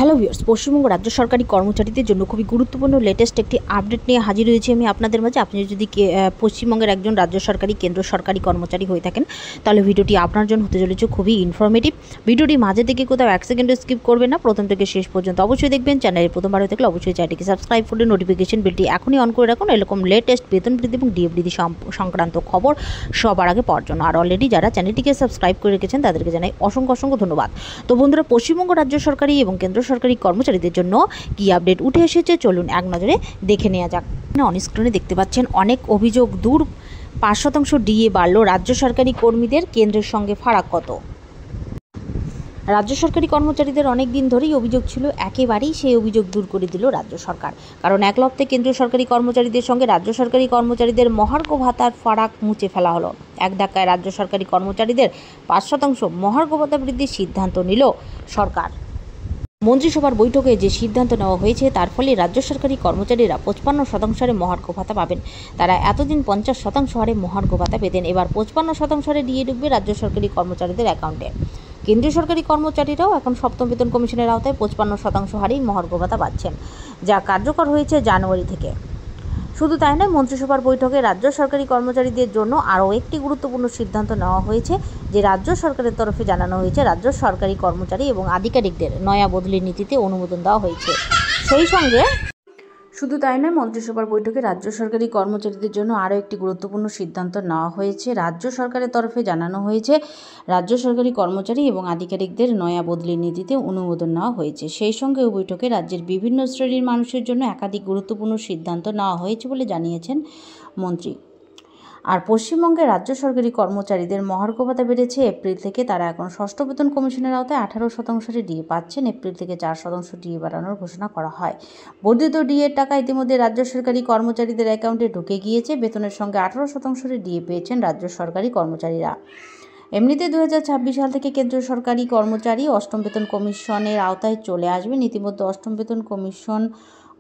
Hello viewers, Paschimbanga রাজ্য সরকারি কর্মচারীদের জন্য খুবই গুরুত্বপূর্ণ লেটেস্ট একটি আপডেট নিয়ে হাজির হয়েছি আমি আপনাদের মাঝে। আপনি যদি পশ্চিমবঙ্গের একজন রাজ্য সরকারি কেন্দ্র সরকারি কর্মচারী হয়ে থাকেন, তাহলে ভিডিওটি আপনার জন্য হতে চলেছে খুবই ইনফরমেটিভ। ভিডিওটি মাঝে থেকে কোথাও এক সেকেন্ডও স্কিপ করবেন না, প্রথম থেকে শেষ পর্যন্ত অবশ্যই দেখবেন। চ্যানেলে প্রথমবার হয়ে থাকলে অবশ্যই চ্যানেলটিকে সাবস্ক্রাইব করে নোটিফিকেশন বেলটি এখনই অন করে রাখুন, এরকম লেটেস্ট বেতন বৃদ্ধি এবং ডিএ বৃদ্ধি সংক্রান্ত খবর সবার আগে পাওয়ার জন্য। আর অলরেডি যারা চ্যানেলটিকে সাবস্ক্রাইব করে রেখেছেন তাদেরকে জানাই অসংখ্য অসংখ্য ধন্যবাদ। তো বন্ধুরা, পশ্চিমবঙ্গ রাজ্য সরকারি এবং কেন্দ্র সরকারি কর্মচারীদের জন্য কি আপডেট উঠে এসেছে চলুন এক নজরে দেখে নেওয়া যাক। অন স্ক্রিনে দেখতে পাচ্ছেন অনেক অভিযোগ দূর, 5% ডিএ বাড়ল রাজ্য সরকারি কর্মীদের, কেন্দ্রের সঙ্গে ফারাক কত? রাজ্য সরকারি কর্মচারীদের অনেক দিন ধরেই অভিযোগ ছিল, একেবারেই সেই অভিযোগ দূর করে দিল রাজ্য সরকার। কারণ এক লপ্তে কেন্দ্রীয় সরকারি কর্মচারীদের সঙ্গে রাজ্য সরকারি কর্মচারীদের মহার্ঘ ভাতার ফারাক মুছে ফেলা হলো। এক ধাক্কায় রাজ্য সরকারি কর্মচারীদের 5% মহার্ঘ ভাতা বৃদ্ধির সিদ্ধান্ত নিল সরকার। মন্ত্রিসভার বৈঠকে যে সিদ্ধান্ত নেওয়া হয়েছে তার ফলে রাজ্য সরকারি কর্মচারীরা 55% হারে মহার্ঘ ভাতা পাবেন। তারা এতদিন 50% হারে মহার্ঘ ভাতা পেতেন, এবার 55% হারে দিয়ে ঢুকবে রাজ্য সরকারি কর্মচারীদের অ্যাকাউন্টে। কেন্দ্রীয় সরকারি কর্মচারীরাও এখন সপ্তম বেতন কমিশনের আওতায় 55% হারেই মহার্ঘ ভাতা পাচ্ছেন, যা কার্যকর হয়েছে জানুয়ারি থেকে। শুধু তাই নয়, মন্ত্রিসভার বৈঠকে রাজ্য সরকারি কর্মচারীদের জন্য আরও একটি গুরুত্বপূর্ণ সিদ্ধান্ত নেওয়া হয়েছে, যে রাজ্য সরকারের তরফে জানানো হয়েছে রাজ্য সরকারি কর্মচারী এবং আধিকারিকদের নয়া বদলি নীতিতে অনুমোদন দেওয়া হয়েছে। সেই সঙ্গে শুধু তাই নয়, মন্ত্রিসভার বৈঠকে রাজ্য সরকারি কর্মচারীদের জন্য আরও একটি গুরুত্বপূর্ণ সিদ্ধান্ত নেওয়া হয়েছে। রাজ্য সরকারের তরফে জানানো হয়েছে রাজ্য সরকারি কর্মচারী এবং আধিকারিকদের নয়া বদলি নীতিতে অনুমোদন নেওয়া হয়েছে। সেই সঙ্গে ওই বৈঠকে রাজ্যের বিভিন্ন শ্রেণীর মানুষের জন্য একাধিক গুরুত্বপূর্ণ সিদ্ধান্ত নেওয়া হয়েছে বলে জানিয়েছেন মন্ত্রী। আর পশ্চিমবঙ্গের রাজ্য সরকারি কর্মচারীদের মহার্ঘ ভাতা বেড়েছে এপ্রিল থেকে। তারা এখন ষষ্ঠ বেতন কমিশনের আওতায় 18% ডিএ পাচ্ছেন। এপ্রিল থেকে 4% ডিএ বাড়ানোর ঘোষণা করা হয়। বর্ধিত ডিএর টাকা ইতিমধ্যে রাজ্য সরকারি কর্মচারীদের অ্যাকাউন্টে ঢুকে গিয়েছে। বেতনের সঙ্গে 18% ডিএ পেয়েছেন রাজ্য সরকারি কর্মচারীরা। এমনিতে 2026 সাল থেকে কেন্দ্রীয় সরকারি কর্মচারী অষ্টম বেতন কমিশনের আওতায় চলে আসবেন। ইতিমধ্যে অষ্টম বেতন কমিশন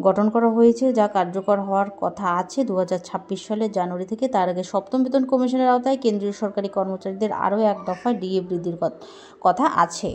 গঠন করা হয়েছে, যা কার্যকর হওয়ার কথা আছে 2026 সালের জানুয়ারি থেকে। তার আগে সপ্তম বেতন কমিশনের আওতায় কেন্দ্রীয় সরকারি কর্মচারীদের আরও এক দফায় ডিএ বৃদ্ধির কথা আছে।